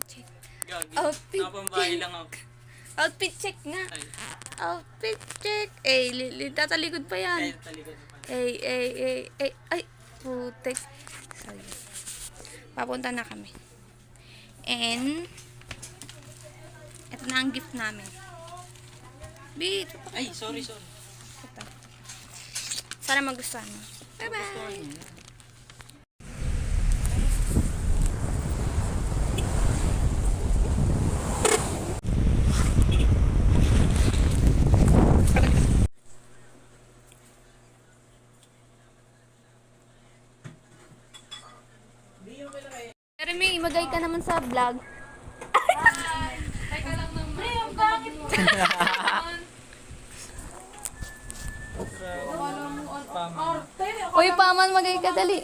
check. Gagi. Outfit Nakapambahay check. lang ako. Outfit check nga. Ay, Outfit check. Tatalikod pa yan. ay, talikod na pala. Ay, putek. Sorry. Papunta na kami. And, ito na ang gift namin. Ito pa. Ay, sorry. Ito. Sana magustuhan mo. Bye-bye. Jeremy, magay ka naman sa vlog. Teka lang naman. Pre, ang bakit mo? Uy, paman, magay ka, dali.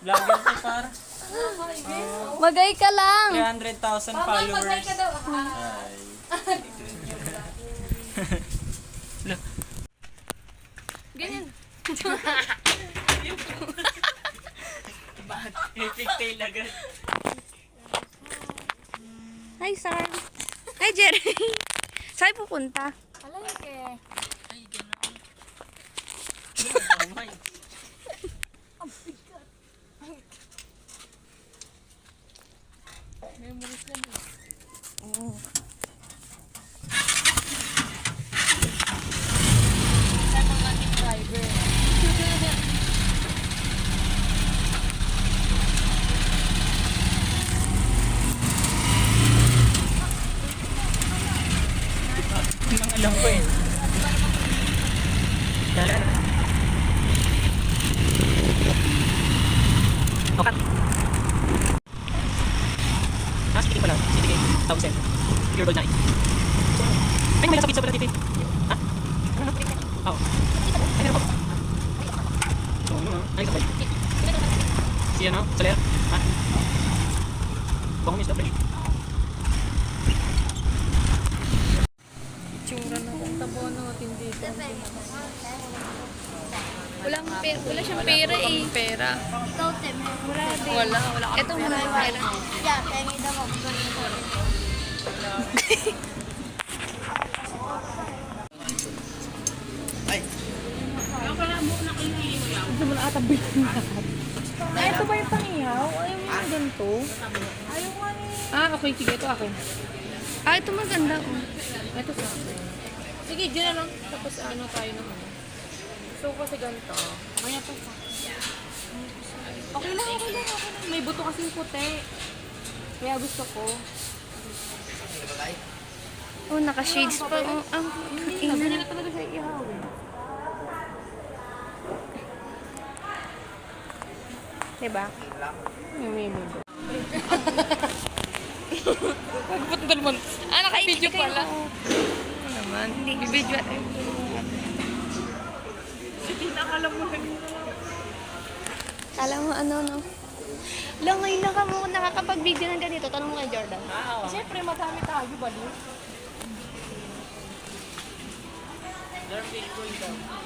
Vlogger ko para. Magay ka lang. 300,000 followers. Ganyan. Bakit? Epic tail agad. Hi, Sar. Hi, Jeremy. Saan pupunta? Palengke. Ay, gano'n. Oh my. Memories lang eh. Oo. Sa mga driver. Yun ang alam ko eh. Okay. Sige pala. Sige. 1,000. Pure gold 9. Ay, may nasa pizza pala dito eh. Ha? Oo. Ay, meron po. Oo, ano? Ay, kapal. Si ano? Solera? Ha? Baka miss na pre. Itsura na kung tabo natin dito. Wala siyang pera eh. Pera. Wala din. Wala ka. Ito wala yung pera. Ay. Gusto mo na atabi ng lahat. Ay, ito ba yung pangihaw? Ayaw mo yung ganito? Ayaw nga ni... Ah, okay. Sige, ito akin. Ito maganda. Oh. Ito sa akin. Sige, dyan na lang. Tapos ano tayo ng ano. So, kasi ganito. Kaya pa sa okay lang. May buto kasing puti. Kaya gusto ko. Oh, naka-shades pa. Oh, ang Hindi, sabi na talaga sa ihaw eh. Diba? May buto. Ba't dalman? Naka-video pala. Ano naman? Hindi, video. Hindi nakala mo na. Alam mo ano, no? Ngayon lang ka mo nakakapag-video ng ganito. Tanong mo kay Jordan. Siyempre, madami tayo, bali.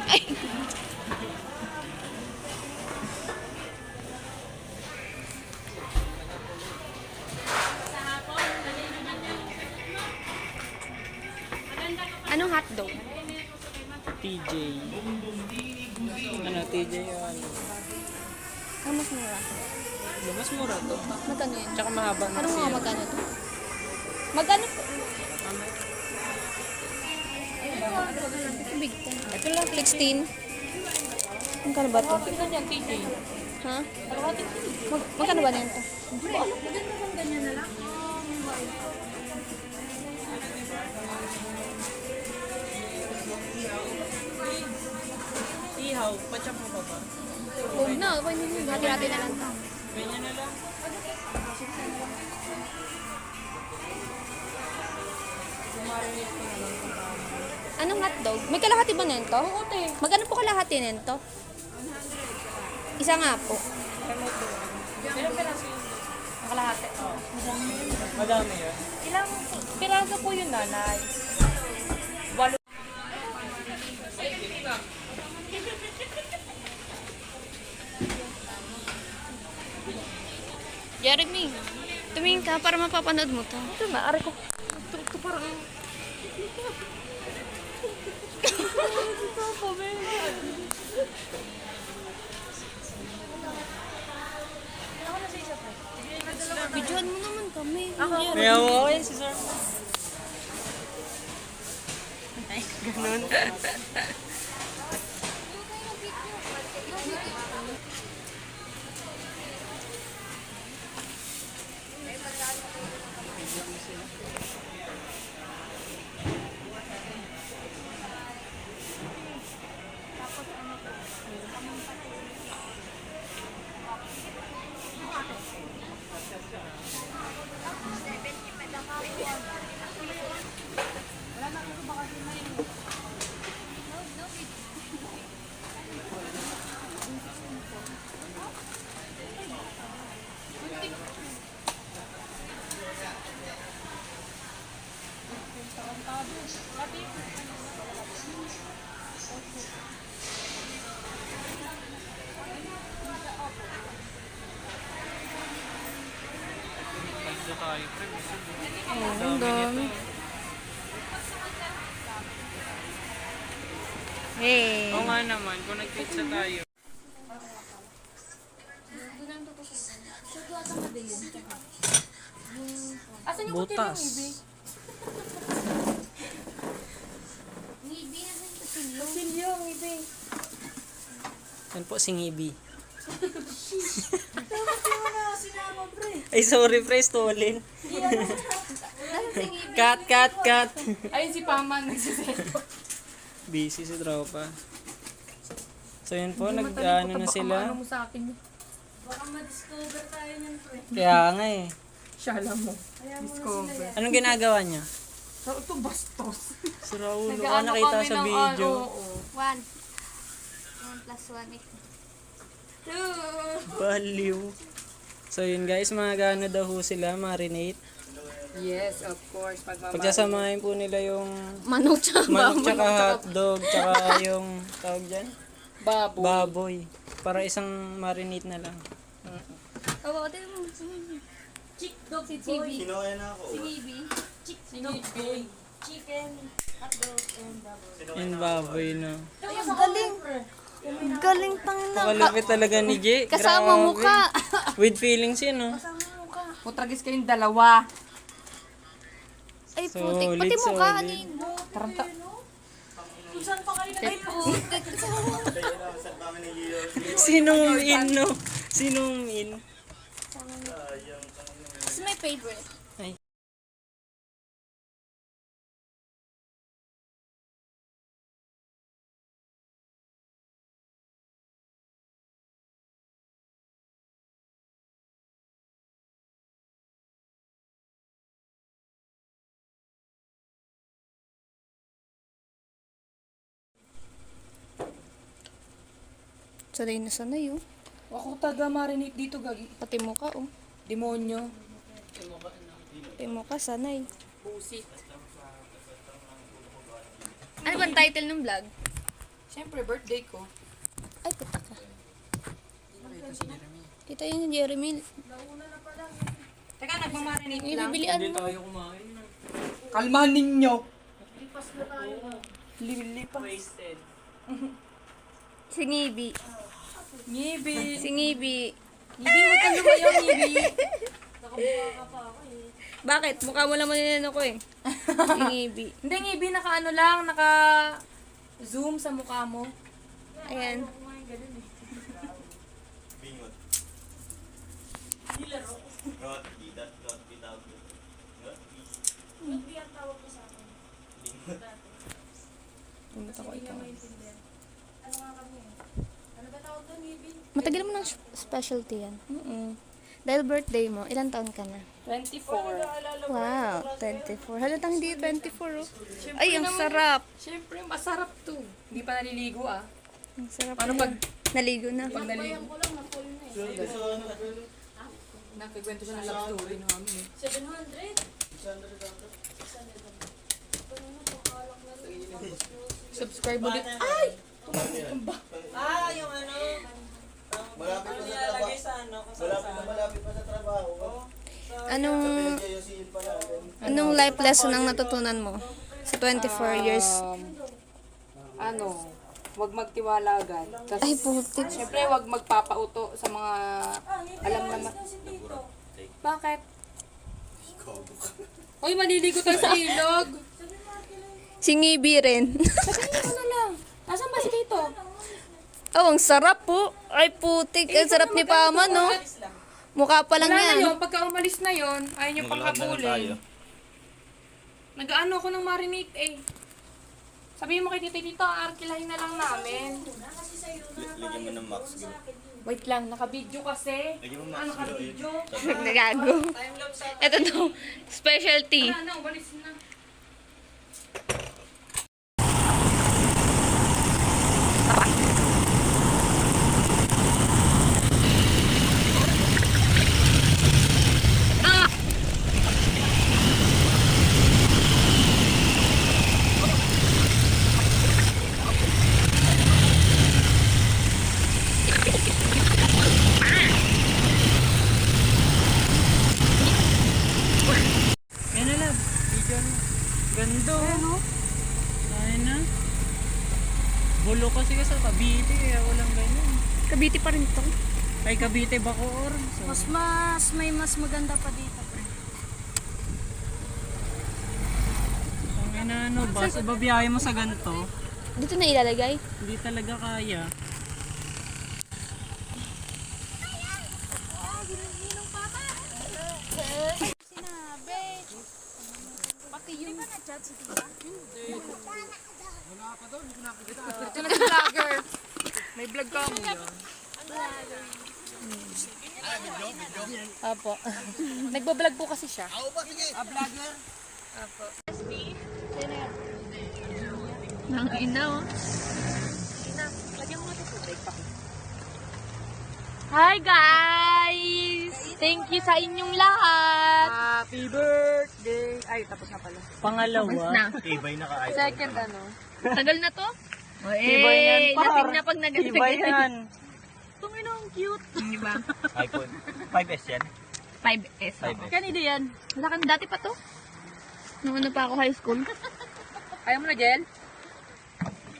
Ay! Anong hotdog? TJ. Ano, TJ yun. Ang mas mura. Mas mura to. Magkano yun? Tsaka mahaba na Ano kasi nga yan. magkano to? Magkano po? Big time. Ito lang. 16. Magkano ba to? Tingnan yan, TJ. Ha? Kalahati. Magkano ba nito? Hindi ko alam, maganda bang ganyan na lang? Ihaw. Patsa mo ba ba? Huwag na. Okay na yun. Hati-hati na lang. Ganyan na lang. Anong hotdog? May kalahati ba nito? Oo, te. Magkano po kalahati nito? 100. Isa nga po. Ilang piraso yun? Kalahati. Madami yun. Ilang piraso po yun, nanay? Jeremy. Tumingin ka para mapapanood mo to. Ito na, aray ko. Ito parang... Videoan mo naman kami. Kaya mo ako si sir. Ay, ganun. Ang dami. Hey. Oo nga naman, kung nag-pizza tayo. Asan yung Butas. Silyo, ang ibe. Yan po si Ngibi. Ay, sorry pre, stolen. Cut. Ayun si Paman, nagsiseto. Busy si tropa. So yun po, nag-ano na sila. Ano mo sa akin? Kaya nga eh. Shala mo. Discover. Anong ginagawa niya? So, ito bastos. Si Raul, baka nakita sa video. One. 1 plus 1 is 2. Baliw. So yun guys, mga gano daw ho sila, marinate. Yes, of course. Pagsasamahin po nila yung Manok tsaka manok tsaka hotdog, tsaka yung tawag dyan, Baboy. baboy. Para isang marinate na lang. Oo, tingnan mo. Chick dog Si Chibi. Kinuha na ako. Si Bibi. Sinibig. Yung baboy no. Ay, ang galing. Galing tangin na. Nakalapit talaga ni Jay. Kasama mo Grabe. ka. With feelings yun no. Putragis kayong dalawa. Ay, Solid, putik. Pati mo ka, solid. kanino. Taranta. Ay, putik. Sinong in no? Sinong in? This is my favorite. Ay. Sanay oh. Ako taga marinate dito, gagi. Pati mo ka oh. Demonyo. Pati mo ka, sanay. Busit. Ano ba ang title ng vlog? Siyempre, birthday ko. Ay, puta ka. Kita yun si Jeremy. Teka, nagmamarinate Yung lang. bibilian mo. kumain. Kalmahan ninyo. Lipas. Wasted. Si Ngibi. Ngibi. Si Ngibi. Ngibi, huwag kang lumayo, Ngibi. Bakit? Mukha mo naman yun ako eh. Si Ngibi. Hindi, Ngibi, naka ano lang, naka zoom sa mukha mo. Ayan. Bingot. Not bitat, not bitawag. Not Pumunta ko ikaw. Matagal mo ng specialty yan. Dahil birthday mo, ilang taon ka na? 24. Wow, 24. Halatang hindi 24 oh. Ay, ang sarap. Siyempre, masarap to. Hindi pa naliligo ah. Ang sarap. Paano yan. pag Naligo na. naligo? Nagkikwento siya ng love story namin eh. 700? Subscribe ulit. Ay! Yung ano, Malapit pa sa trabaho. sa ano, Malapit pa sa trabaho. Anong life lesson ang natutunan mo sa 24 years? Huwag magtiwala agad. Tas, Ay, putik. syempre, huwag magpapauto sa mga alam naman. Bakit? Uy, maliligo tayo sa ilog. Singibi rin. Sabihin mo na lang. Nasaan ba si Tito? Oh, ang sarap po. Ay, putik. Ang sarap ni Pama, no? Mukha pa lang Wala na yan. yun. Pagka umalis na yun, ayaw niyo pang Maglalakad na lang tayo. habulin. Nag-ano ako ng marinate eh. Sabihin mo kay Tito, arkilahin na lang namin. Lagyan mo ng max. Go. Wait lang, naka-video kasi. Lagyan mo max. Naka-video. Nagago. Ito daw, specialty. Wala na, umalis na. Yan na lang. Video na. Ganda. Ano? Ayun na. Bulo kasi sa Cavite kaya walang ganyan. Kabiti pa rin to. Ay Cavite Bacoor. So, May mas maganda pa dito. ang ina ano, bus, babiyahe mo sa ganito, Dito na ilalagay? hindi talaga kaya. Ito na si vlogger. May vlog ka mo yun. Opo. Nagbablog po kasi siya. Vlogger? Nang ina, oh. Hi, guys! Thank you sa inyong lahat. Happy birthday! Ay, tapos na pala. Pangalawa, Na. Ibay na ka-iPhone. Second ano? Tagal na to? Iba yan, par. Lasing na pag iba nagalagay. yan. Tungin ang cute. Diba? iPhone 5S yan. 5S. 5S. Kanino yan? Wala kang dati pa to? Nung ano pa ako high school? Ayaw mo na, Jel?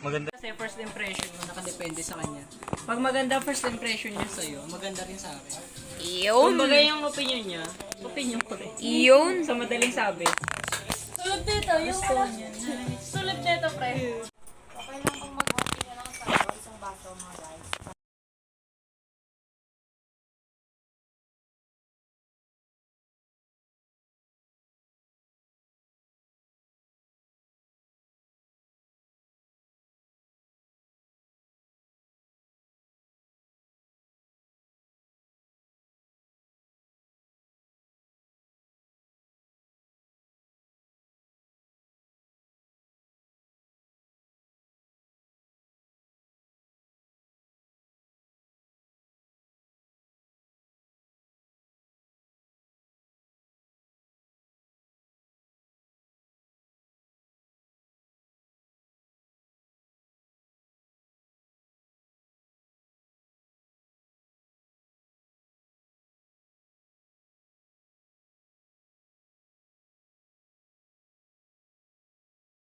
Maganda. Kasi first impression mo nakadepende sa kanya. Pag maganda first impression niya sa'yo, maganda rin sa akin. Yun. Kung bagay yung opinion niya, opinion ko rin. Yun. Sa madaling sabi. Sulod dito, yung sulod dito, pre. Okay lang kung mag-okay na lang sa isang baso, mga